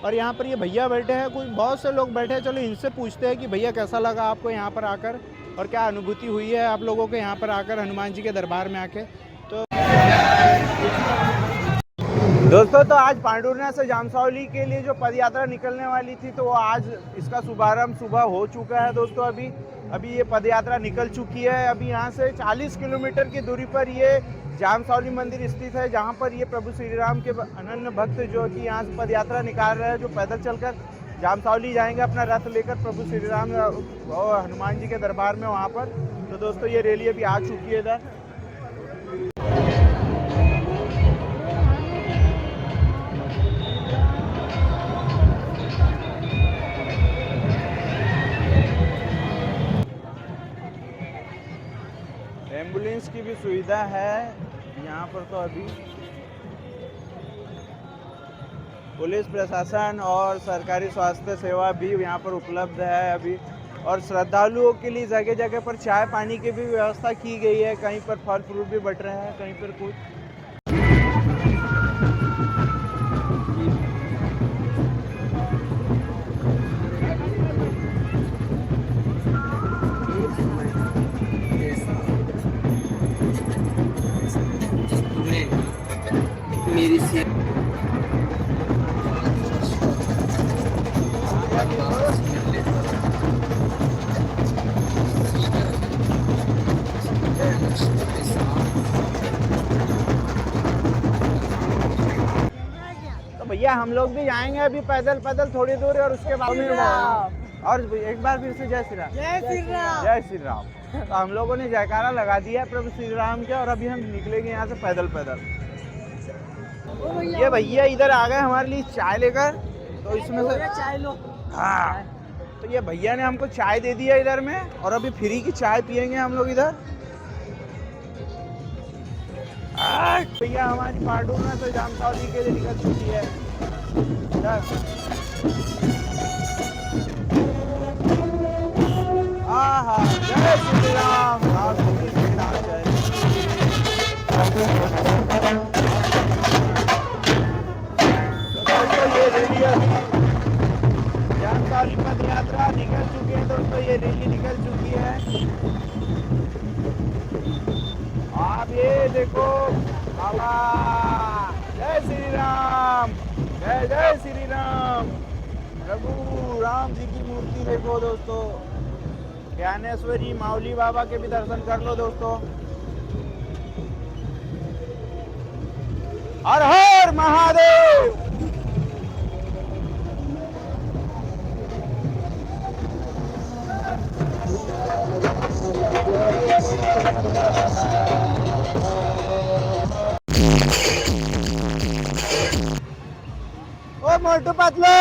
और यहाँ पर ये भैया बैठे हैं, कुछ बहुत से लोग बैठे हैं। चलो इनसे पूछते हैं कि भैया कैसा लगा आपको यहाँ पर आकर, और क्या अनुभूति हुई है आप लोगों को यहाँ पर आकर हनुमान जी के दरबार में आके। तो दोस्तों, तो आज पांडुरना से जामसौली के लिए जो पद यात्रा निकलने वाली थी, तो वो आज इसका शुभारंभ सुबह हो चुका है दोस्तों। अभी ये पद यात्रा निकल चुकी है। अभी यहाँ से 40 किलोमीटर की दूरी पर ये जामसौली मंदिर स्थित है, जहाँ पर ये प्रभु श्री राम के अनन्य भक्त जो कि यहाँ से पद यात्रा निकाल रहे हैं, जो पैदल चलकर जामसौली जाएंगे अपना रथ लेकर प्रभु श्री राम और हनुमान जी के दरबार में वहाँ पर। तो दोस्तों, ये रैली अभी आ चुकी है इधर। एम्बुलेंस की भी सुविधा है यहाँ पर। तो अभी पुलिस प्रशासन और सरकारी स्वास्थ्य सेवा भी यहाँ पर उपलब्ध है अभी। और श्रद्धालुओं के लिए जगह जगह पर चाय पानी की भी व्यवस्था की गई है। कहीं पर फल फ्रूट भी बट रहे हैं, कहीं पर कुछ। मेरी से तो भैया हम लोग भी जाएंगे अभी पैदल पैदल थोड़ी दूर, और उसके बाद में और एक बार फिर से जय श्री राम, जय श्री राम, जय श्री राम। तो हम लोगों ने जयकारा लगा दिया है प्रभु श्री राम के, और अभी हम निकलेंगे यहाँ से पैदल पैदल। ये भैया इधर आ गए हमारे लिए चाय लेकर। तो इसमें से चाय लो। हाँ, तो ये भैया ने हमको चाय दे दिया इधर में, और अभी फ्री की चाय पियेंगे हम लोग इधर। भैया हमारी पांडुरना से जामसौली के लिए निकल चुकी है। आहा, जय श्री राम, राम श्री राम, जय। दोस्तों, ये रैली जामसौली पद यात्रा निकल चुकी है दोस्तों। ये रैली निकल चुकी है। आप ये देखो बाबा, जय श्री राम, जय जय श्री राम। प्रभु राम जी की मूर्ति देखो दोस्तों। ज्ञानेश्वरी माउली बाबा के भी दर्शन कर लो दोस्तों। हर हर महादेव। ओ मोटू पतलू,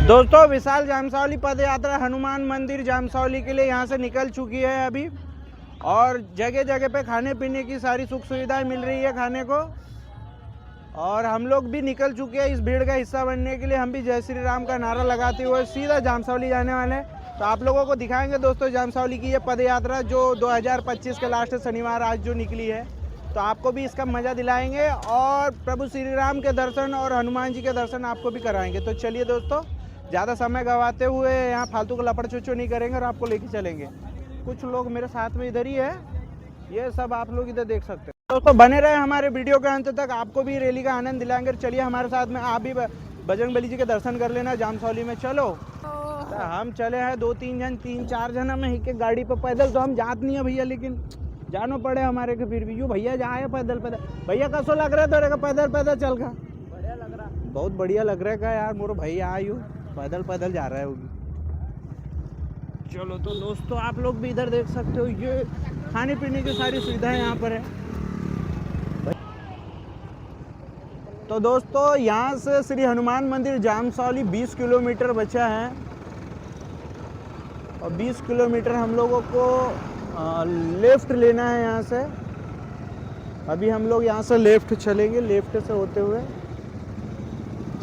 दोस्तों, विशाल जामसौली पद यात्रा हनुमान मंदिर जामसौली के लिए यहाँ से निकल चुकी है अभी। और जगह जगह पे खाने पीने की सारी सुख सुविधाएं मिल रही है खाने को। और हम लोग भी निकल चुके हैं इस भीड़ का हिस्सा बनने के लिए। हम भी जय श्री राम का नारा लगाते हुए सीधा जामसौली जाने वाले हैं। तो आप लोगों को दिखाएंगे दोस्तों जामसौली की ये पद यात्रा, जो 2025 के लास्ट शनिवार आज जो निकली है। तो आपको भी इसका मज़ा दिलाएंगे, और प्रभु श्री राम के दर्शन और हनुमान जी के दर्शन आपको भी कराएंगे। तो चलिए दोस्तों, ज़्यादा समय गंवाते हुए यहाँ फालतू का लपड़ चोचो नहीं करेंगे, और आपको लेके चलेंगे। कुछ लोग मेरे साथ में इधर ही है, ये सब आप लोग इधर देख सकते हैं। दोस्तों, बने रहे हमारे वीडियो के अंत तक, आपको भी रैली का आनंद दिलाएंगे। चलिए हमारे साथ में आप भी बजरंगबली जी के दर्शन कर लेना जामसौली में। चलो, तो हम चले हैं 2-3 जन, 3-4 जन हम एक गाड़ी पर पैदल। तो हम जात नहीं है भैया, लेकिन जानो पड़े हमारे के फिर भी। यू भैया जाए पैदल पैदल। भैया कसो लग रहा है तेरे का पैदल पैदल चल का? बढ़िया लग रहा, बहुत बढ़िया लग रहा है का यार। मोरो भैया आयु पैदल पैदल जा रहा है वो भी। चलो तो दोस्तों आप लोग भी इधर देख सकते हो, ये खाने पीने की सारी सुविधाएं यहाँ पर है। तो दोस्तों यहाँ से श्री हनुमान मंदिर जामसौली 20 किलोमीटर बचा है और 20 किलोमीटर हम लोगों को लेफ्ट लेना है यहाँ से। अभी हम लोग यहाँ से लेफ्ट चलेंगे, लेफ्ट से होते हुए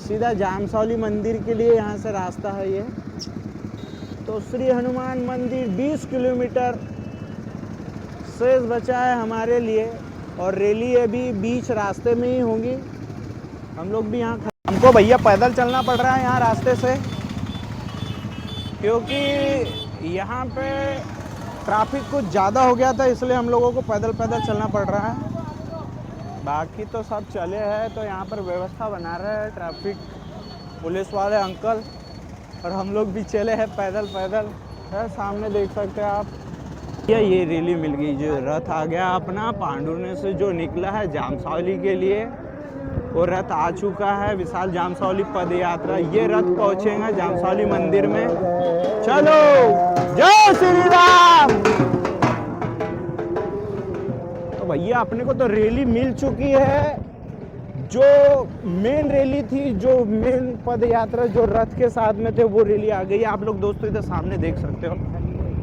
सीधा जामसौली मंदिर के लिए यहाँ से रास्ता है ये। तो श्री हनुमान मंदिर 20 किलोमीटर शेष बचा है हमारे लिए और रैली अभी बीच रास्ते में ही होंगी। हम लोग भी यहाँ हमको भैया पैदल चलना पड़ रहा है यहाँ रास्ते से, क्योंकि यहाँ पे ट्रैफिक कुछ ज़्यादा हो गया था, इसलिए हम लोगों को पैदल पैदल चलना पड़ रहा है। बाकी तो सब चले हैं, तो यहाँ पर व्यवस्था बना रहे हैं ट्रैफिक पुलिस वाले अंकल, और हम लोग भी चले हैं पैदल पैदल है। सामने देख सकते हैं आप, ये रैली मिल गई, जो रथ आ गया अपना पांडुरने से जो निकला है जामसौली के लिए, वो रथ आ चुका है। विशाल जामसौली पद यात्रा, ये रथ पहुंचेगा जामसौली मंदिर में। चलो जय श्री राम। तो भैया अपने को तो रैली मिल चुकी है, जो मेन रैली थी, जो मेन पद यात्रा जो रथ के साथ में थे, वो रैली आ गई। आप लोग दोस्तों इधर सामने देख सकते हो,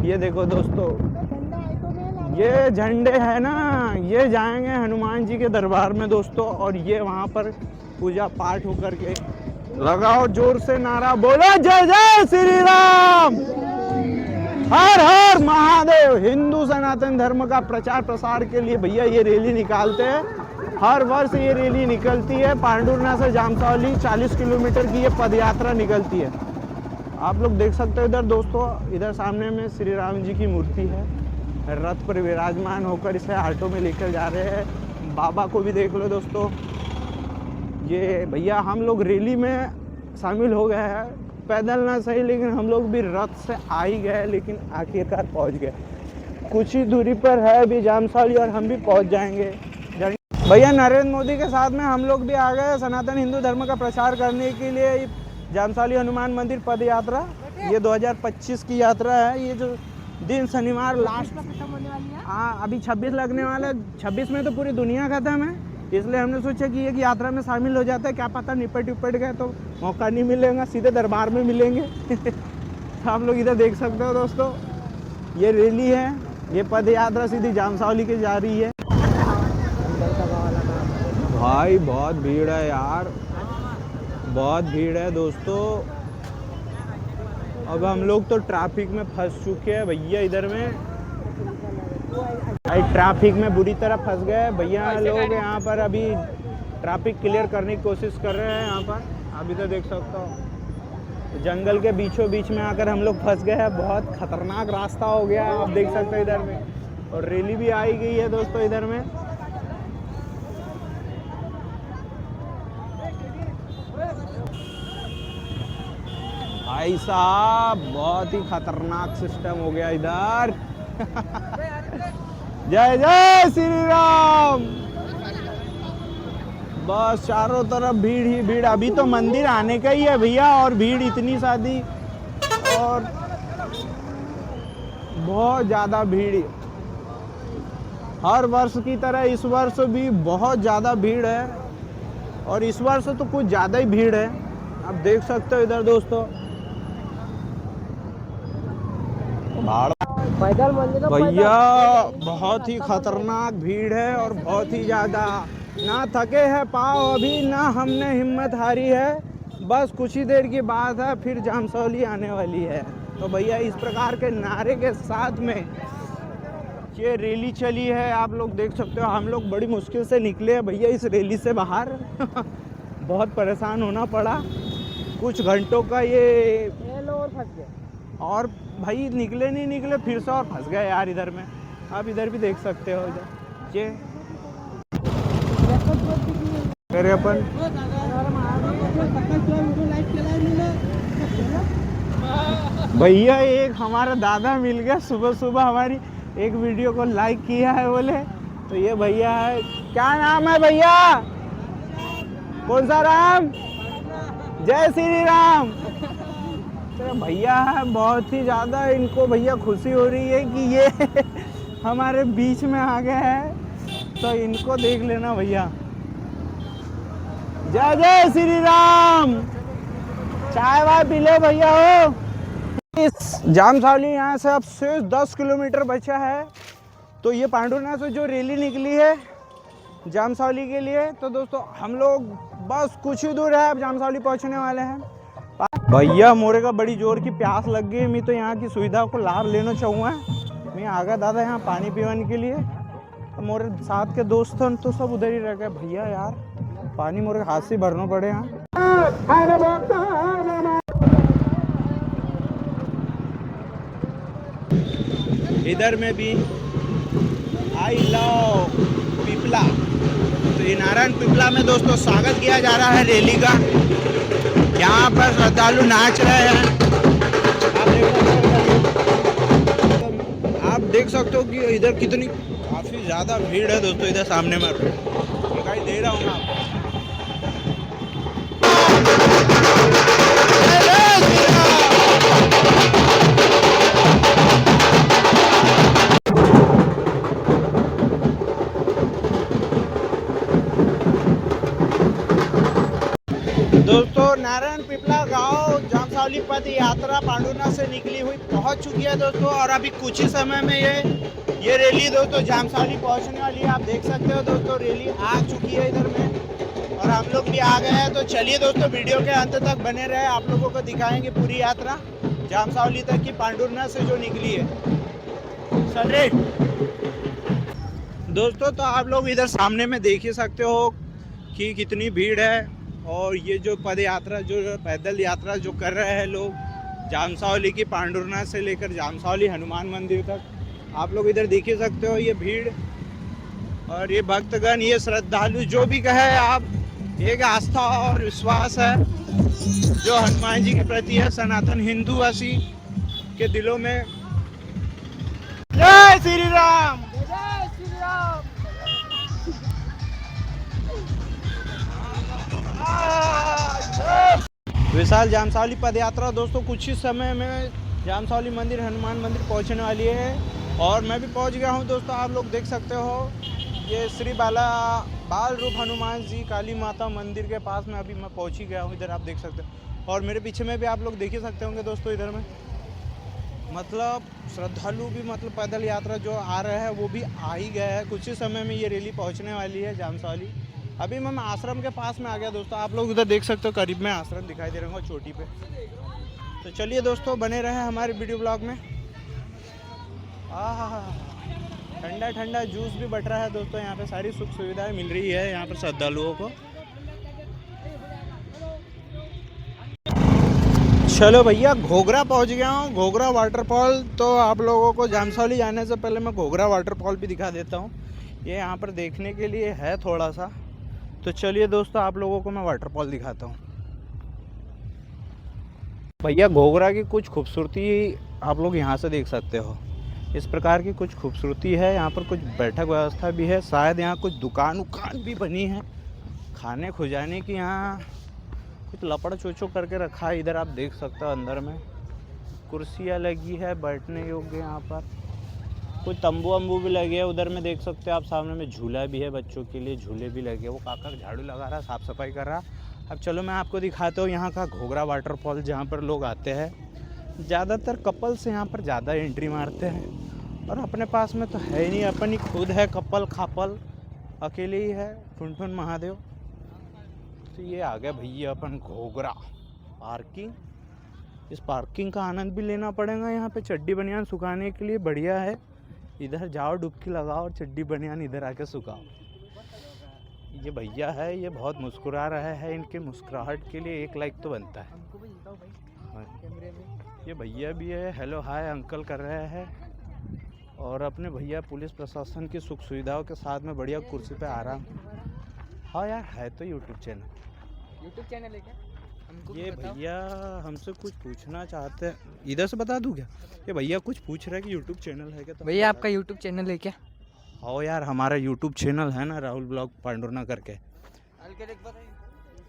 ये देखो दोस्तों, ये झंडे है ना, ये जाएंगे हनुमान जी के दरबार में दोस्तों, और ये वहाँ पर पूजा पाठ होकर के। लगाओ जोर से नारा, बोलो जय जय श्री राम, हर हर महादेव। हिंदू सनातन धर्म का प्रचार प्रसार के लिए भैया ये रैली निकालते हैं। हर वर्ष ये रैली निकलती है, पांडुरना से जामसौली 40 किलोमीटर की ये पद यात्रा निकलती है। आप लोग देख सकते हो इधर दोस्तों, इधर सामने में श्री राम जी की मूर्ति है, रथ पर विराजमान होकर इसे ऑटो में लेकर जा रहे हैं। बाबा को भी देख लो दोस्तों। ये भैया हम लोग रैली में शामिल हो गए हैं, पैदल ना सही लेकिन हम लोग भी रथ से आ ही गए, लेकिन आखिरकार पहुंच गए। कुछ ही दूरी पर है अभी जामसौली और हम भी पहुंच जाएंगे। भैया नरेंद्र मोदी के साथ में हम लोग भी आ गए सनातन हिंदू धर्म का प्रचार करने के लिए। जामसौली हनुमान मंदिर पद यात्रा ये 2025 की यात्रा है। ये जो दिन शनिवार लास्ट, हाँ अभी 26 लगने वाला है, 26 में तो पूरी दुनिया खत्म है, इसलिए हमने सोचा कि एक यात्रा में शामिल हो जाता है, क्या पता निपट उपट गए तो मौका नहीं मिलेगा, सीधे दरबार में मिलेंगे। तो आप लोग इधर देख सकते हो दोस्तों, ये रैली है, ये पद यात्रा सीधी जामसौली के जा रही है। भाई बहुत भीड़ है यार, बहुत भीड़ है दोस्तों। अब हम लोग तो ट्रैफिक में फंस चुके हैं भैया, इधर में भाई ट्रैफिक में बुरी तरह फंस गए भैया लोग। यहाँ पर अभी ट्रैफिक क्लियर करने की कोशिश कर रहे हैं। यहाँ पर अभी तो देख सकते हो जंगल के बीचों बीच में आकर हम लोग फंस गए हैं, बहुत खतरनाक रास्ता हो गया आप देख सकते हो इधर में, और रैली भी आई गई है दोस्तों इधर में। भाई साहब बहुत ही खतरनाक सिस्टम हो गया इधर। जय जय श्री राम। बस चारों तरफ भीड़ ही भीड़, अभी तो मंदिर आने का ही है भैया और भीड़ इतनी सादी, और बहुत ज़्यादा भीड़। हर वर्ष की तरह इस वर्ष भी बहुत ज़्यादा भीड़ है, और इस वर्ष तो कुछ ज़्यादा ही भीड़ है। आप देख सकते हो इधर दोस्तों, भैया बहुत ही खतरनाक भीड़ है और बहुत ही ज़्यादा। ना थके हैं पाँव अभी, ना हमने हिम्मत हारी है, बस कुछ ही देर की बात है फिर जामसौली आने वाली है। तो भैया इस प्रकार के नारे के साथ में ये रैली चली है, आप लोग देख सकते हो। हम लोग बड़ी मुश्किल से निकले हैं भैया इस रैली से बाहर। बहुत परेशान होना पड़ा कुछ घंटों का, ये और फंस गए, और भाई निकले नहीं निकले फिर से और फंस गए यार इधर में। आप इधर भी देख सकते हो ये मेरे अपन भैया एक हमारा दादा मिल गया, सुबह सुबह हमारी एक वीडियो को लाइक किया है बोले। तो ये भैया है, क्या नाम है भैया, कौन सा राम? जय श्री राम। तो भैया है बहुत ही ज़्यादा, इनको भैया खुशी हो रही है कि ये हमारे बीच में आ गए हैं, तो इनको देख लेना भैया। जय जय श्री राम। चाय वाय पी लो भैया हो। इस जामसावली यहाँ से अब सिर्फ 10 किलोमीटर बचा है, तो ये पांडुरना से जो रैली निकली है जामसावली के लिए, तो दोस्तों हम लोग बस कुछ ही दूर है, अब जामसावली पहुँचने वाले हैं। भैया मोरे का बड़ी जोर की प्यास लग गई, मैं तो यहाँ की सुविधा को लाभ लेना चाहूँगा। मैं आ गया दादा यहाँ पानी पीने के लिए, तो मोरे साथ के दोस्त तो सब उधर ही रह गए। भैया यार पानी मोरे हाथ से भरना पड़े यहाँ। इधर में भी आई लव पिपला, तो ये नारायण पिपला में दोस्तों स्वागत किया जा रहा है रैली का। यहाँ पर श्रद्धालु नाच रहे हैं, आप देख सकते हो कि इधर कितनी काफी ज्यादा भीड़ है दोस्तों। इधर सामने में दिखाई दे रहा हूँ आपको। दोस्तों नारायण पिपला गांव जामसावली पद यात्रा पांडुरना से निकली हुई पहुंच चुकी है दोस्तों, और अभी कुछ ही समय में ये रैली दोस्तों जामसावली पहुंचने वाली है। आप देख सकते हो दोस्तों रैली आ चुकी है इधर में, और हम लोग भी आ गए हैं। तो चलिए दोस्तों वीडियो के अंत तक बने रहे, आप लोगों को दिखाएंगे पूरी यात्रा जामसावली तक की पांडुरना से जो निकली है। चल रहे दोस्तों, तो आप लोग इधर सामने में देख ही सकते हो कि कितनी भीड़ है, और ये जो पद यात्रा जो पैदल यात्रा जो कर रहे हैं लोग जामसावली की पांडुरना से लेकर जामसावली हनुमान मंदिर तक, आप लोग इधर देख ही सकते हो ये भीड़ और ये भक्तगण, ये श्रद्धालु जो भी कहे आप, एक आस्था और विश्वास है जो हनुमान जी के प्रति है सनातन हिंदूवासी के दिलों में। जय श्री राम, जय श्री राम। विशाल जामसावली पद यात्रा दोस्तों कुछ ही समय में जामसावली मंदिर हनुमान मंदिर पहुंचने वाली है, और मैं भी पहुंच गया हूं दोस्तों। आप लोग देख सकते हो ये श्री बाल रूप हनुमान जी काली माता मंदिर के पास में अभी मैं पहुंच ही गया हूं। इधर आप देख सकते हो, और मेरे पीछे में भी आप लोग देख ही सकते होंगे दोस्तों। इधर में मतलब श्रद्धालु भी मतलब पैदल यात्रा जो आ रहे हैं वो भी आ ही गया है। कुछ ही समय में ये रैली पहुँचने वाली है जामसावली। अभी मैं आश्रम के पास में आ गया दोस्तों, आप लोग उधर देख सकते हो करीब में आश्रम दिखाई दे रहा होगा चोटी पे। तो चलिए दोस्तों बने रहे हमारे वीडियो ब्लॉग में। ठंडा ठंडा जूस भी बट रहा है दोस्तों, यहाँ पे सारी सुख सुविधाएं मिल रही है यहाँ पर श्रद्धालुओं को। चलो भैया घोघरा पहुँच गया हूँ, घोघरा वाटरफॉल। तो आप लोगों को जामसावली जाने से पहले मैं घोघरा वाटरफॉल भी दिखा देता हूँ, ये यहाँ पर देखने के लिए है थोड़ा सा। तो चलिए दोस्तों आप लोगों को मैं वाटरफॉल दिखाता हूँ। भैया घोघरा की कुछ खूबसूरती आप लोग यहाँ से देख सकते हो, इस प्रकार की कुछ खूबसूरती है। यहाँ पर कुछ बैठक व्यवस्था भी है, शायद यहाँ कुछ दुकान भी बनी है खाने खुजाने की। यहाँ कुछ लपड़ चोचो करके रखा है, इधर आप देख सकते हो अंदर में कुर्सियाँ लगी है बैठने योग्य। यहाँ पर कुछ तंबू वंबू भी लगे हैं, उधर में देख सकते हो आप सामने में झूला भी है, बच्चों के लिए झूले भी लगे। वो काका झाड़ू लगा रहा, साफ सफाई कर रहा। अब चलो मैं आपको दिखाता हूँ यहाँ का घोघरा वाटरफॉल, जहाँ पर लोग आते हैं। ज़्यादातर कपल्स यहाँ पर ज़्यादा एंट्री मारते हैं, और अपने पास में तो है ही नहीं, अपन ही खुद है कपल खापल, अकेले ही है ठुन महादेव। तो ये आ गया भैया अपन घोघरा पार्किंग। इस पार्किंग का आनंद भी लेना पड़ेगा। यहाँ पे चड्डी बनियान सुखाने के लिए बढ़िया है, इधर जाओ डुबकी लगाओ और चड्डी बनियान इधर आके सुखाओ। ये भैया है, ये बहुत मुस्कुरा रहे हैं, इनके मुस्कुराहट के लिए 1 लाइक तो बनता है। ये भैया भी है, हेलो हाय अंकल कर रहे हैं, और अपने भैया पुलिस प्रशासन की सुख सुविधाओं के साथ में बढ़िया कुर्सी पे आराम। हाँ यार है तो यूट्यूब चैनल है क्या? ये भैया हमसे कुछ पूछना चाहते हैं, इधर से बता दूं क्या? ये भैया कुछ पूछ रहे हैं कि यूट्यूब चैनल है क्या? तो भैया आपका यूट्यूब चैनल है क्या? हाँ यार हमारा यूट्यूब चैनल है ना, राहुल ब्लॉग पांडुरना करके।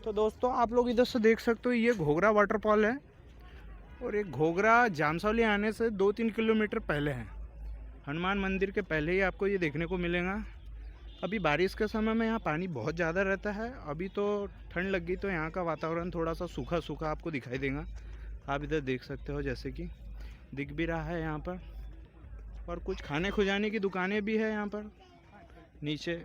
तो दोस्तों आप लोग इधर से देख सकते हो, ये घोघरा वाटरफॉल है, और एक घोघरा जामसौली आने से 2-3 किलोमीटर पहले है, हनुमान मंदिर के पहले ही आपको ये देखने को मिलेगा। अभी बारिश के समय में यहाँ पानी बहुत ज़्यादा रहता है। अभी तो ठंड लग गई तो यहाँ का वातावरण थोड़ा सा सूखा सूखा आपको दिखाई देगा। आप इधर देख सकते हो, जैसे कि दिख भी रहा है यहाँ पर। और कुछ खाने खुजाने की दुकानें भी है यहाँ पर नीचे।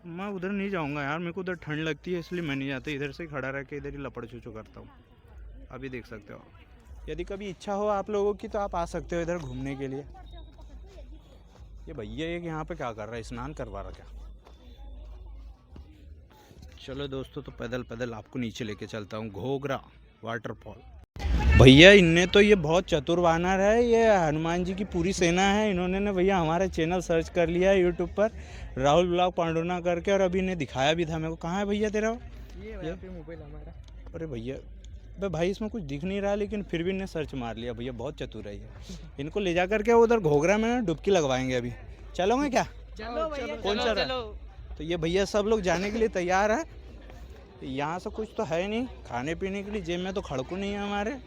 मैं उधर नहीं जाऊँगा यार, मेरे को उधर ठंड लगती है, इसलिए मैं नहीं जाता। इधर से खड़ा रह के इधर ही लपड़ छुचो करता हूँ। अभी देख सकते हो, यदि कभी इच्छा हो आप लोगों की तो आप आ सकते हो इधर घूमने के लिए। ये भैया एक यहाँ पे क्या कर रहा है, स्नान करवा रहा क्या? चलो दोस्तों, तो पैदल पैदल आपको नीचे लेके चलता हूँ घोघरा वाटरफॉल। भैया इनने तो ये बहुत चतुर वानर है, ये हनुमान जी की पूरी सेना है। इन्होंने ना भैया हमारा चैनल सर्च कर लिया है यूट्यूब पर, राहुल ब्लॉग पांडुरना करके, और अभी इन्हें दिखाया भी था मेरे को। कहाँ है भैया तेरा ये पे मोबाइल हमारा? अरे भैया भाई इसमें कुछ दिख नहीं रहा, लेकिन फिर भी इन्हें सर्च मार लिया। भैया बहुत चतुर है ये। इनको ले जा करके उधर घोघरा में ना डुबकी लगवाएंगे। अभी चलोगे क्या? चलो भैया, कौन चल रहा है? तो ये भैया सब लोग जाने के लिए तैयार है। यहाँ से कुछ तो है नहीं खाने पीने के लिए, जेब में तो खड़कू नहीं है हमारे,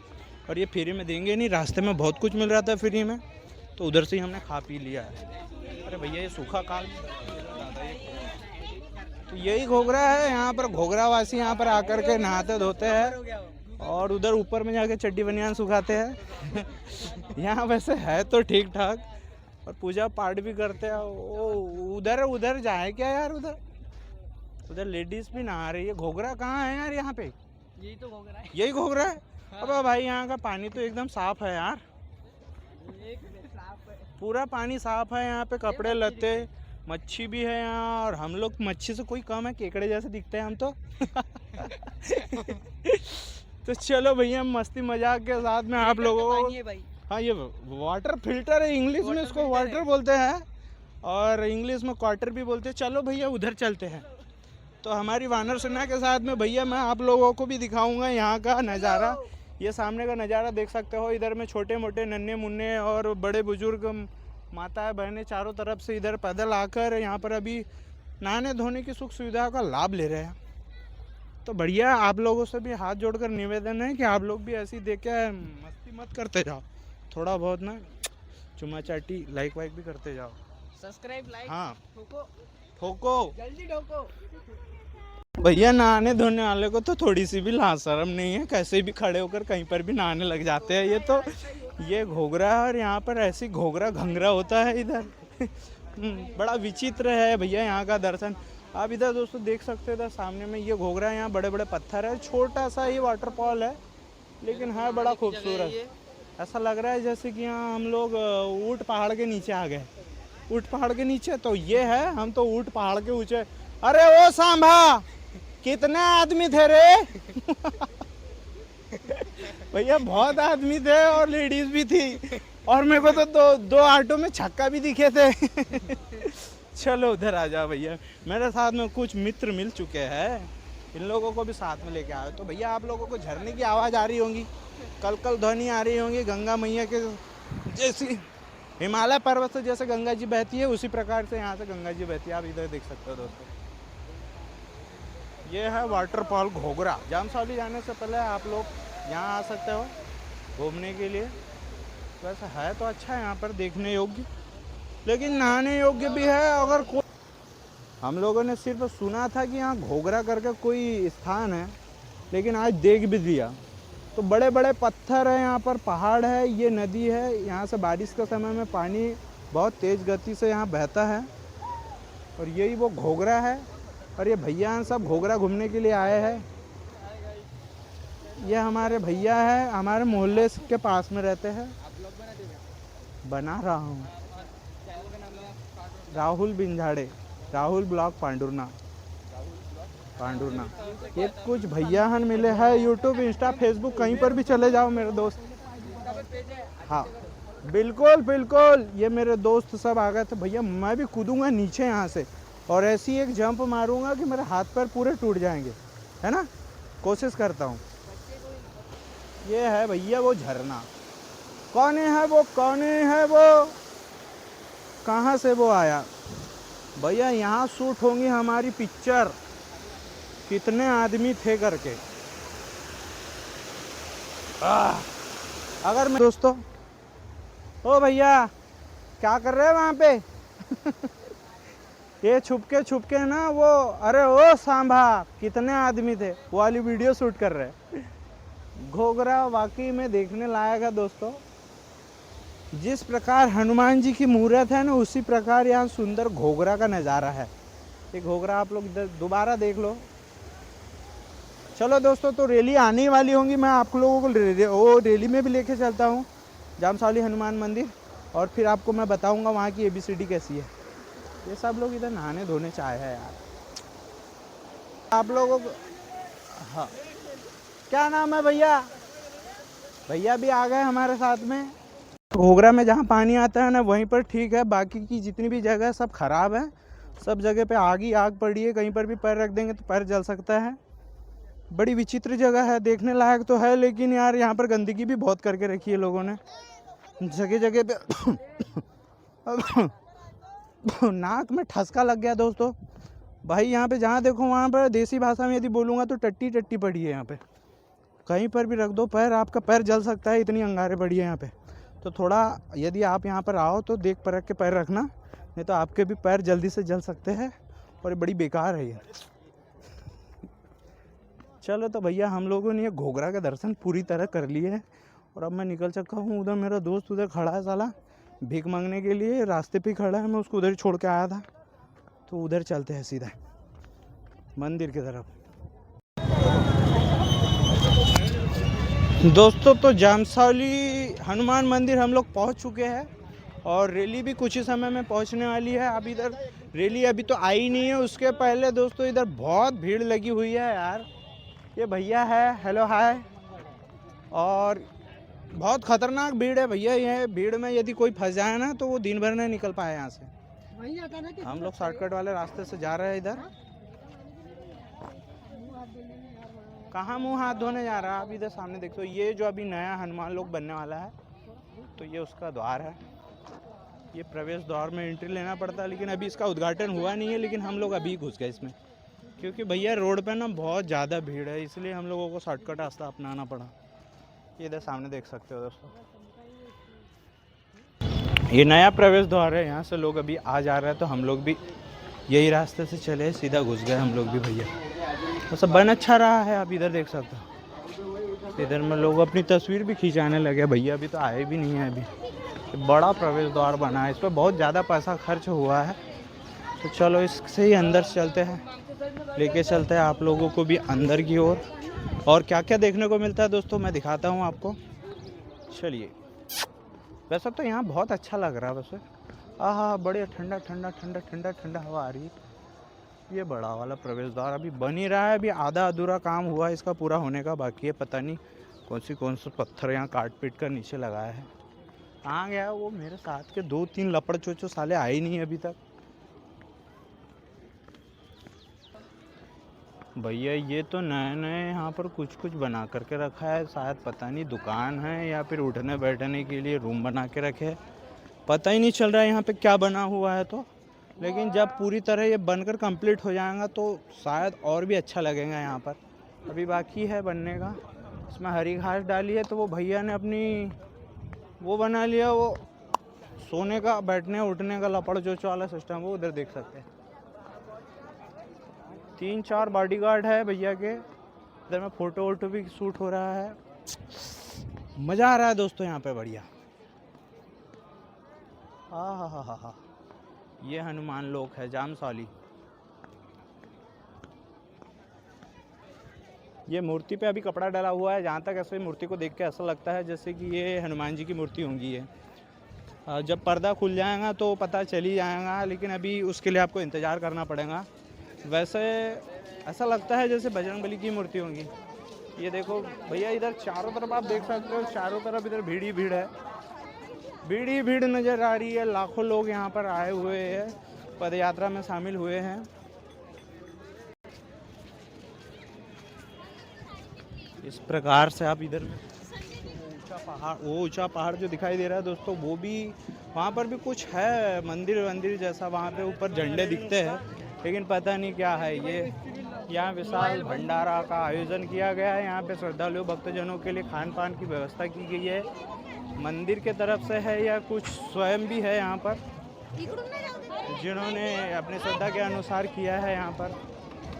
और ये फ्री में देंगे नहीं। रास्ते में बहुत कुछ मिल रहा था फ्री में, तो उधर से ही हमने खा पी लिया है। अरे भैया ये सूखा काल, तो यही घोघरा है। यहाँ पर घोघरावासी यहाँ पर आकर के नहाते धोते हैं और उधर ऊपर में जाके चड्डी बनियान सुखाते हैं। यहाँ वैसे है तो ठीक ठाक, और पूजा पाठ भी करते हैं। ओ उधर जाए क्या यार? उधर लेडीज भी नहा रही है। घोघरा कहाँ है यार यहाँ पे? यही तो घोघरा है। यही घोघरा है? अब भाई यहाँ का पानी तो एकदम साफ है यार, पूरा पानी साफ है यहाँ पे। कपड़े लत्ते, मच्छी भी है यहाँ, और हम लोग मच्छी से कोई कम है, केकड़े जैसे दिखते हैं हम तो। तो चलो भैया मस्ती मजाक के साथ में आप लोगों को, हाँ ये वाटर फिल्टर है, इंग्लिश में इसको वाटर बोलते हैं और इंग्लिश में क्वार्टर भी बोलते हैं। चलो भैया उधर चलते हैं। तो हमारी वानर सेना के साथ में भैया मैं आप लोगों को भी दिखाऊंगा यहाँ का नज़ारा। ये सामने का नज़ारा देख सकते हो। इधर में छोटे मोटे नन्हे मुन्ने और बड़े बुजुर्ग, माताएं बहनें चारों तरफ से इधर पैदल आकर यहाँ पर अभी नहाने धोने की सुख सुविधा का लाभ ले रहे हैं। तो बढ़िया, आप लोगों से भी हाथ जोड़कर निवेदन है कि आप लोग भी ऐसी देख के मस्ती मत करते जाओ, थोड़ा बहुत ना चुमा चाटी लाइक वाइक भी करते जाओ, सब्सक्राइब लाइक, हाँ ठोको जल्दी ठोको। भैया नहाने धोने वाले को तो थोड़ी सी भी लाज शर्म नहीं है, कैसे भी खड़े होकर कहीं पर भी नहाने लग जाते हैं। ये तो ये घोघरा है और यहाँ पर ऐसी घोघरा घंघरा होता है इधर। बड़ा विचित्र है भैया यहाँ का दर्शन। आप इधर दोस्तों देख सकते हो, इधर सामने में ये घोघरा, यहाँ बड़े बड़े पत्थर है, छोटा सा ये वाटरफॉल है, लेकिन है बड़ा खूबसूरत। ऐसा लग रहा है जैसे कि यहाँ हम लोग ऊंट पहाड़ के नीचे आ गए। ऊंट पहाड़ के नीचे तो ये है, हम तो ऊंट पहाड़ के ऊंचे। अरे ओ सांभा, कितने आदमी थे रे? भैया बहुत आदमी थे और लेडीज भी थी, और मेरे को तो दो ऑटो में छक्का भी दिखे थे। चलो उधर आ जाओ भैया, मेरे साथ में कुछ मित्र मिल चुके हैं, इन लोगों को भी साथ में लेके आओ। तो भैया आप लोगों को झरने की आवाज़ आ रही होंगी, कल ध्वनि आ रही होंगी गंगा मैया के जैसी। हिमालय पर्वत से जैसे गंगा जी बहती है, उसी प्रकार से यहाँ से गंगा जी बहती है। आप इधर देख सकते हो दोस्तों, ये है वाटरफॉल घोघरा। जामसौली जाने से पहले आप लोग यहाँ आ सकते हो घूमने के लिए। वैसे है तो अच्छा है यहाँ पर देखने योग्य, लेकिन नहाने योग्य भी है। अगर कोई, हम लोगों ने सिर्फ सुना था कि यहाँ घोघरा करके कोई स्थान है, लेकिन आज देख भी दिया। तो बड़े बड़े पत्थर है यहाँ पर, पहाड़ है, ये नदी है। यहाँ से बारिश के समय में पानी बहुत तेज़ गति से यहाँ बहता है, और यही वो घोघरा है। और ये भैया सब घोघरा घूमने के लिए आए हैं। ये हमारे भैया है, हमारे मोहल्ले के पास में रहते हैं। बना रहा हूँ, राहुल बिंझाड़े, राहुल ब्लॉग पांडुरना। ये कुछ भैया हन मिले हैं, यूट्यूब, इंस्टा, फेसबुक, कहीं पर भी चले जाओ मेरे दोस्त। हाँ बिल्कुल बिल्कुल, ये मेरे दोस्त सब आ गए थे। भैया मैं भी कूदूंगा नीचे यहाँ से, और ऐसी एक जंप मारूंगा कि मेरे हाथ पैर पूरे टूट जाएंगे, है ना। कोशिश करता हूँ। ये है भैया वो झरना। कौन है वो, कहाँ से वो आया? भैया यहाँ शूट होंगी हमारी पिक्चर, कितने आदमी थे करके। अगर मैं दोस्तों, ओ भैया क्या कर रहे हैं वहाँ पे? ये छुपके ना वो, अरे ओ सांभा कितने आदमी थे, वो वाली वीडियो शूट कर रहे हैं। घोघरा वाकई में देखने लायक है दोस्तों। जिस प्रकार हनुमान जी की मूर्त है ना, उसी प्रकार यहाँ सुंदर घोघरा का नज़ारा है। ये घोघरा आप लोग दोबारा देख लो। चलो दोस्तों, तो रैली आने वाली होंगी, मैं आप लोगों को वो रैली में भी लेके चलता हूँ, जामसौली हनुमान मंदिर, और फिर आपको मैं बताऊँगा वहाँ की ABCD कैसी है। ये सब लोग इधर नहाने धोने चाहे है यार आप लोगों को। हाँ, क्या नाम है भैया? भैया भी आ गए हमारे साथ में। घोघरा में जहाँ पानी आता है ना, वहीं पर ठीक है, बाकी की जितनी भी जगह सब खराब है। सब जगह पे आग ही आग पड़ी है, कहीं पर भी पैर रख देंगे तो पैर जल सकता है। बड़ी विचित्र जगह है, देखने लायक तो है, लेकिन यार यहाँ पर गंदगी भी बहुत करके रखी है लोगों ने जगह जगह पे। नाक में ठसका लग गया दोस्तों भाई। यहाँ पे जहाँ देखो वहाँ पर देसी भाषा में यदि बोलूँगा तो टट्टी टट्टी पड़ी है यहाँ पे। कहीं पर भी रख दो पैर, आपका पैर जल सकता है, इतनी अंगारे पड़ी है यहाँ पे। तो थोड़ा यदि आप यहाँ पर आओ तो देख परख के पैर रखना, नहीं तो आपके भी पैर जल्दी से जल सकते हैं, और ये बड़ी बेकार है ये। चलो तो भैया, हम लोगों ने ये घोघरा का दर्शन पूरी तरह कर लिए है, और अब मैं निकल चुका हूँ। उधर मेरा दोस्त उधर खड़ा है साला, भीख मांगने के लिए रास्ते पे खड़ा है। मैं उसको उधर छोड़ के आया था, तो उधर चलते हैं सीधा मंदिर की तरफ। दोस्तों, तो जामसौली हनुमान मंदिर हम लोग पहुंच चुके हैं, और रैली भी कुछ ही समय में पहुंचने वाली है। अब इधर रैली अभी तो आई नहीं है, उसके पहले दोस्तों इधर बहुत भीड़ लगी हुई है यार। ये भैया है, हेलो हाय। और बहुत खतरनाक भीड़ है भैया। ये भीड़ में यदि कोई फंस जाए ना, तो वो दिन भर नहीं निकल पाए यहाँ से। हम लोग शॉर्टकट वाले रास्ते से जा रहे हैं इधर। कहाँ मुंह हाथ धोने जा रहा है? आप इधर सामने देखो, ये जो अभी नया हनुमान लोग बनने वाला है, तो ये उसका द्वार है। ये प्रवेश द्वार में एंट्री लेना पड़ता है, लेकिन अभी इसका उद्घाटन हुआ नहीं है। लेकिन हम लोग अभी घुस गए इसमें, क्योंकि भैया रोड पे ना बहुत ज़्यादा भीड़ है, इसलिए हम लोगों को शॉर्टकट रास्ता अपनाना पड़ा। ये इधर सामने देख सकते हो दोस्तों, ये नया प्रवेश द्वार है, यहाँ से लोग अभी आ जा रहे हैं। तो हम लोग भी यही रास्ते से चले, सीधा घुस गए हम लोग भी भैया। तो सब बन अच्छा रहा है, आप इधर देख सकते हो। इधर में लोग अपनी तस्वीर भी खिंचाने लगे। भैया अभी तो आए भी नहीं है। अभी बड़ा प्रवेश द्वार बना है, इस पर बहुत ज़्यादा पैसा खर्च हुआ है। तो चलो इससे ही अंदर चलते हैं, लेके चलते हैं आप लोगों को भी अंदर की ओर। और क्या क्या देखने को मिलता है दोस्तों, मैं दिखाता हूँ आपको। चलिए, वैसे तो यहाँ बहुत अच्छा लग रहा है वैसे। आहा, बड़े ठंडा ठंडा ठंडा ठंडा ठंडा हवा आ रही है। ये बड़ा वाला प्रवेश द्वार अभी बन ही रहा है, अभी आधा अधूरा काम हुआ है इसका पूरा होने का बाकी है। पता नहीं कौन से पत्थर यहाँ काट पीट कर नीचे लगाया है। कहाँ गया वो मेरे साथ के 2-3 लपड़ चोचो साले, आए नहीं अभी तक। भैया ये तो नए नए यहाँ पर कुछ बना करके रखा है, शायद पता नहीं दुकान है या फिर उठने बैठने के लिए रूम बना के रखे है। पता ही नहीं चल रहा है यहाँ पे क्या बना हुआ है। तो लेकिन जब पूरी तरह ये बनकर कंप्लीट हो जाएगा तो शायद और भी अच्छा लगेगा यहाँ पर। अभी बाकी है बनने का। इसमें हरी घास डाली है, तो वो भैया ने अपनी वो बना लिया, वो सोने का बैठने उठने का लपड़ चोचो वाला सिस्टम। वो उधर देख सकते हैं 3-4 बॉडीगार्ड है भैया के। इधर में फ़ोटो वोटो भी शूट हो रहा है। मज़ा आ रहा है दोस्तों यहाँ पे, बढ़िया। हा। ये हनुमान लोक है जामसौली। ये मूर्ति पे अभी कपड़ा डाला हुआ है। जहाँ तक ऐसे मूर्ति को देख के ऐसा लगता है जैसे कि ये हनुमान जी की मूर्ति होंगी है। जब पर्दा खुल जाएगा तो पता चल ही जाएगा, लेकिन अभी उसके लिए आपको इंतज़ार करना पड़ेगा। वैसे ऐसा लगता है जैसे बजरंगबली की मूर्ति होंगी। ये देखो भैया, इधर चारों तरफ आप देख सकते हो, चारों तरफ इधर भीड़ ही भीड़ है, भीड़ ही भीड़ नज़र आ रही है। लाखों लोग यहाँ पर आए हुए हैं, पद यात्रा में शामिल हुए हैं। इस प्रकार से आप इधर में ऊंचा पहाड़ जो दिखाई दे रहा है दोस्तों, वो भी वहाँ पर भी कुछ है मंदिर वंदिर जैसा। वहाँ पे ऊपर झंडे दिखते हैं, लेकिन पता नहीं क्या है ये। यहाँ विशाल भंडारा का आयोजन किया गया है। यहाँ पे श्रद्धालुओं भक्तजनों के लिए खान पान की व्यवस्था की गई है। मंदिर के तरफ से है या कुछ स्वयं भी है यहाँ पर, जिन्होंने अपनी श्रद्धा के अनुसार किया है। यहाँ पर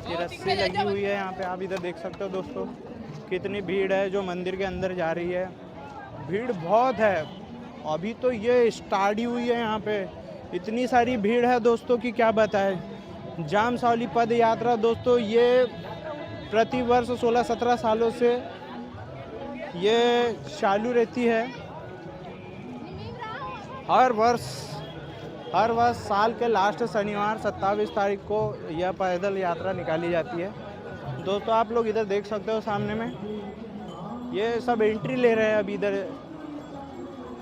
ये रस्सी लगी हुई है। यहाँ पे आप इधर देख सकते हो दोस्तों कितनी भीड़ है जो मंदिर के अंदर जा रही है। भीड़ बहुत है, अभी तो ये स्टार्ट ही हुई है। यहाँ पे इतनी सारी भीड़ है दोस्तों कि क्या बताएं। जामसौली पद यात्रा दोस्तों ये प्रतिवर्ष 16-17 सालों से ये चालू रहती है। हर वर्ष साल के लास्ट शनिवार 27 तारीख को यह पैदल यात्रा निकाली जाती है। दोस्तों आप लोग इधर देख सकते हो सामने में ये सब एंट्री ले रहे हैं अभी इधर,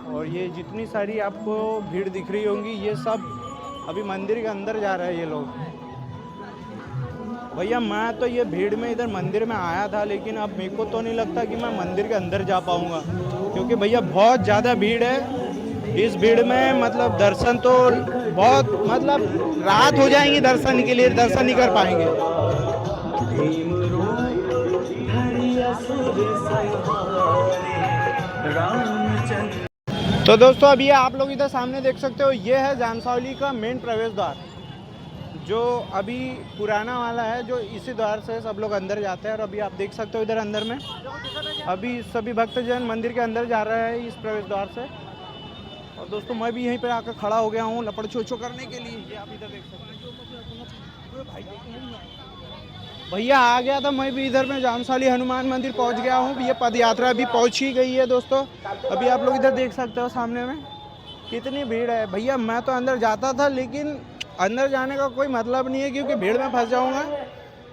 और ये जितनी सारी आपको भीड़ दिख रही होंगी ये सब अभी मंदिर के अंदर जा रहे हैं ये लोग। भैया मैं तो ये भीड़ में इधर मंदिर में आया था, लेकिन अब मेरे को तो नहीं लगता कि मैं मंदिर के अंदर जा पाऊँगा, क्योंकि भैया बहुत ज़्यादा भीड़ है। इस भीड़ में मतलब दर्शन तो बहुत मतलब रात हो जाएंगी दर्शन के लिए, दर्शन नहीं कर पाएंगे। तो दोस्तों अभी आप लोग इधर सामने देख सकते हो ये है जामसौली का मेन प्रवेश द्वार, जो अभी पुराना वाला है, जो इसी द्वार से सब लोग अंदर जाते हैं। और अभी आप देख सकते हो इधर अंदर में अभी सभी भक्तजन मंदिर के अंदर जा रहे हैं इस प्रवेश द्वार से। और दोस्तों मैं भी यहीं पर आकर खड़ा हो गया हूँ लपड़ छो करने के लिए। ये आप इधर देख सकते हो भैया आ गया था मैं भी इधर में जामसौली हनुमान मंदिर पहुंच गया हूं। ये पद यात्रा अभी पहुंच ही गई है दोस्तों। अभी आप लोग इधर देख सकते हो सामने में कितनी भीड़ है। भैया मैं तो अंदर जाता था, लेकिन अंदर जाने का कोई मतलब नहीं है, क्योंकि भीड़ में फंस जाऊंगा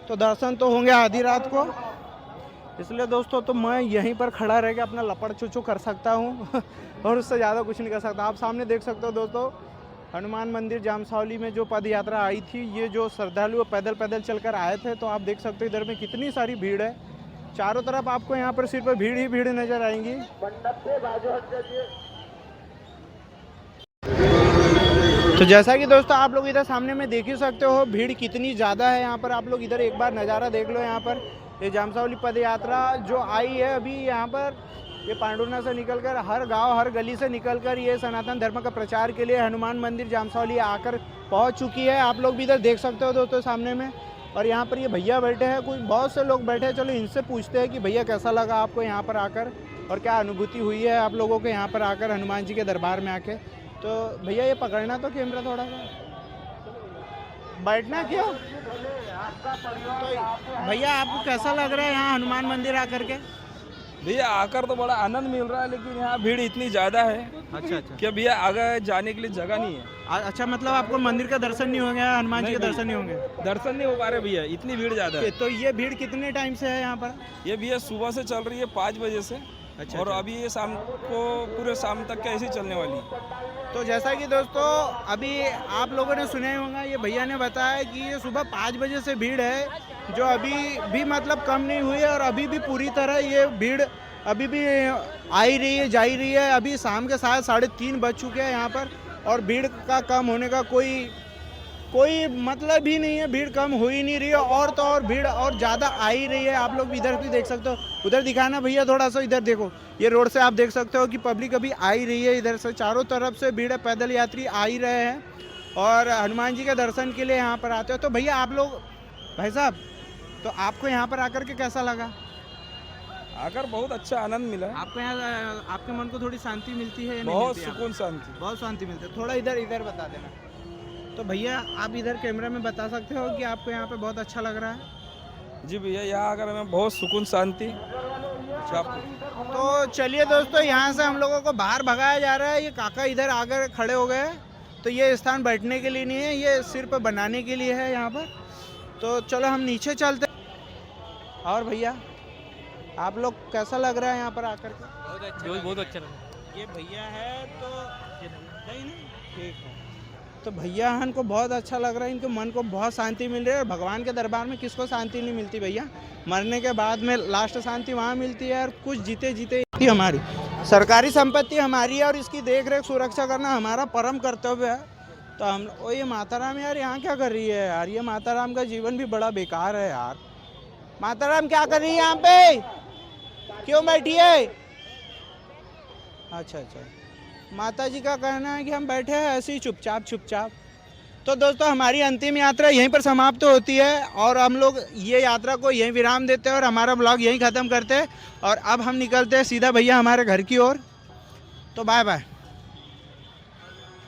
तो दर्शन तो होंगे आधी रात को। इसलिए दोस्तों तो मैं यहीं पर खड़ा रह के अपना लपड़ चुचू कर सकता हूँ और उससे ज़्यादा कुछ नहीं कर सकता। आप सामने देख सकते हो दोस्तों हनुमान मंदिर जामसौली में जो पद यात्रा आई थी, ये जो श्रद्धालु पैदल चलकर आए थे, तो आप देख सकते हो इधर में कितनी सारी भीड़ है। चारों तरफ आपको यहाँ पर सिर्फ भीड़ ही भीड़ नजर आएंगी। तो जैसा कि दोस्तों आप लोग इधर सामने में देख ही सकते हो भीड़ कितनी ज़्यादा है यहाँ पर। आप लोग इधर एक बार नज़ारा देख लो। यहाँ पर ये जामसौली पद यात्रा जो आई है अभी यहाँ पर, ये पांडुरना से निकलकर हर गांव हर गली से निकलकर ये सनातन धर्म का प्रचार के लिए हनुमान मंदिर जामसौली आकर पहुंच चुकी है। आप लोग भी इधर देख सकते हो दोस्तों सामने में। और यहाँ पर ये भैया बैठे हैं, कुछ बहुत से लोग बैठे हैं। चलो इनसे पूछते हैं कि भैया कैसा लगा आपको यहाँ पर आकर, और क्या अनुभूति हुई है आप लोगों को यहाँ पर आकर हनुमान जी के दरबार में आके। तो भैया ये पकड़ना तो कैमरा थोड़ा सा, बैठना क्यों। तो भैया आपको कैसा लग रहा है यहाँ हनुमान मंदिर आकर के। भैया आकर तो बड़ा आनंद मिल रहा है, लेकिन यहाँ भीड़ इतनी ज़्यादा है अच्छा कि भैया आगे जाने के लिए जगह नहीं है। अच्छा मतलब आपको मंदिर का दर्शन नहीं होंगे, हनुमान जी के दर्शन नहीं होंगे। दर्शन नहीं हो पा रहे भैया, इतनी भीड़ ज़्यादा है। तो ये भीड़ कितने टाइम से है यहाँ पर। ये भैया सुबह से चल रही है 5 बजे से। अच्छा, और अभी ये शाम को पूरे शाम तक कैसे ही चलने वाली है। तो जैसा कि दोस्तों अभी आप लोगों ने सुना ही होगा, ये भैया ने बताया कि ये सुबह 5 बजे से भीड़ है, जो अभी भी मतलब कम नहीं हुई है। और अभी भी पूरी तरह ये भीड़ अभी भी आ ही रही है, जा ही रही है। अभी शाम के 3:30 बज चुके हैं यहाँ पर, और भीड़ का कम होने का कोई मतलब ही नहीं है। भीड़ कम हो ही नहीं रही है, और तो और भीड़ और ज़्यादा आ ही रही है। आप लोग इधर भी देख सकते हो, उधर दिखाना भैया थोड़ा सा, इधर देखो ये रोड से आप देख सकते हो कि पब्लिक अभी आ ही रही है। इधर से चारों तरफ से भीड़ है, पैदल यात्री आ ही रहे हैं और हनुमान जी के दर्शन के लिए यहाँ पर आते हो। तो भैया आप लोग, भाई साहब, तो आपको यहाँ पर आकर के कैसा लगा। आकर बहुत अच्छा आनंद मिला। आपको यहाँ आपके मन को थोड़ी शांति मिलती है। बहुत सुकून शांति, बहुत शांति मिलती है। थोड़ा इधर बता देना। तो भैया आप इधर कैमरा में बता सकते हो कि आपको यहाँ पे बहुत अच्छा लग रहा है। जी भैया यहाँ आकर हमें बहुत सुकून शांति। तो चलिए दोस्तों, यहाँ से हम लोगों को बाहर भगाया जा रहा है। ये काका इधर आकर खड़े हो गए, तो ये स्थान बैठने के लिए नहीं है, ये सिर्फ बनाने के लिए है यहाँ पर। तो चलो हम नीचे चलते। और भैया आप लोग कैसा लग रहा है यहाँ पर आकर के। बहुत अच्छा लगा। ये भैया है तो नहीं ठीक है। तो भैया इनको बहुत अच्छा लग रहा है, इनके मन को बहुत शांति मिल रही है। और भगवान के दरबार में किसको शांति नहीं मिलती भैया। मरने के बाद में लास्ट शांति वहाँ मिलती है। और कुछ जीते हमारी सरकारी संपत्ति हमारी है, और इसकी देख रेख सुरक्षा करना हमारा परम कर्तव्य है। तो हम ओ ये माता राम यार यहाँ क्या कर रही है यार, ये माता राम का जीवन भी बड़ा बेकार है यार। माता राम क्या कर रही है यहाँ पे, क्यों बैठी है? अच्छा अच्छा, माता जी का कहना है कि हम बैठे हैं ऐसे ही चुपचाप चुपचाप। तो दोस्तों हमारी अंतिम यात्रा यहीं पर समाप्त होती है और हम लोग ये यात्रा को यहीं विराम देते हैं और हमारा ब्लॉग यहीं ख़त्म करते हैं। और अब हम निकलते हैं सीधा भैया हमारे घर की ओर। तो बाय बाय।